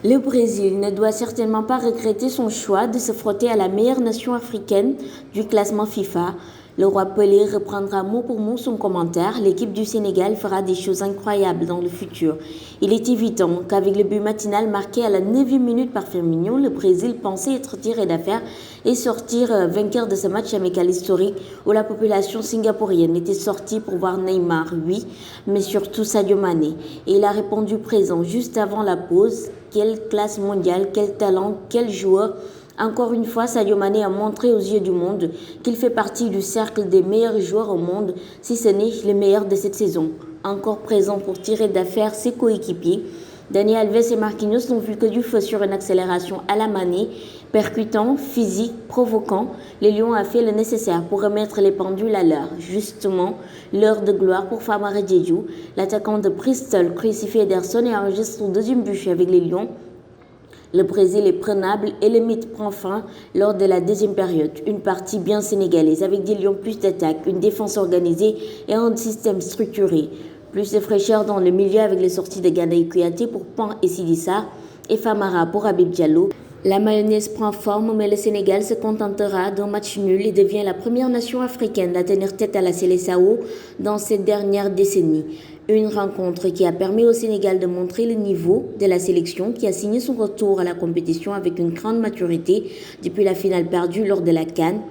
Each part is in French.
Le Brésil ne doit certainement pas regretter son choix de se frotter à la meilleure nation africaine du classement FIFA. Le roi Pelé reprendra mot pour mot son commentaire. L'équipe du Sénégal fera des choses incroyables dans le futur. Il est évident qu'avec le but matinal marqué à la 9e minute par Firmino, le Brésil pensait être tiré d'affaire et sortir vainqueur de ce match amical historique où la population singapourienne était sortie pour voir Neymar, oui, mais surtout Sadio Mané. Et il a répondu présent juste avant la pause. Quelle classe mondiale, quel talent, quel joueur. Encore une fois, Sadio Mané a montré aux yeux du monde qu'il fait partie du cercle des meilleurs joueurs au monde, si ce n'est le meilleur de cette saison. Encore présent pour tirer d'affaire ses coéquipiers, Dani Alves et Marquinhos n'ont vu que du feu sur une accélération à la Mané, percutant, physique, provoquant. Les Lions a fait le nécessaire pour remettre les pendules à l'heure. Justement, l'heure de gloire pour Famara Diédhiou, l'attaquant de Bristol, Chrissy Ederson, et enregistre son deuxième but avec les Lions. Le Brésil est prenable et le mythe prend fin lors de la deuxième période. Une partie bien sénégalaise avec des Lions plus d'attaque, une défense organisée et un système structuré. Plus de fraîcheur dans le milieu avec les sorties de Gana et Kouyaté pour Pan et Sidissa et Famara pour Habib Diallo. La mayonnaise prend forme, mais le Sénégal se contentera d'un match nul et devient la première nation africaine à tenir tête à la Seleção dans cette dernière décennie. Une rencontre qui a permis au Sénégal de montrer le niveau de la sélection qui a signé son retour à la compétition avec une grande maturité depuis la finale perdue lors de la CAN.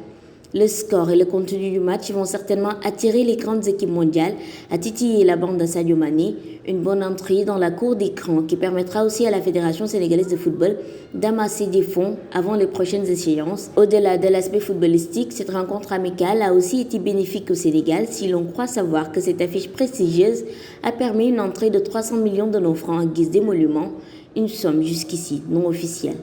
Le score et le contenu du match vont certainement attirer les grandes équipes mondiales à titiller la bande de Sadio Mané, une bonne entrée dans la cour d'écran qui permettra aussi à la Fédération sénégalaise de football d'amasser des fonds avant les prochaines échéances. Au-delà de l'aspect footballistique, cette rencontre amicale a aussi été bénéfique au Sénégal si l'on croit savoir que cette affiche prestigieuse a permis une entrée de 300 millions de nos francs en guise d'émolument, une somme jusqu'ici non officielle.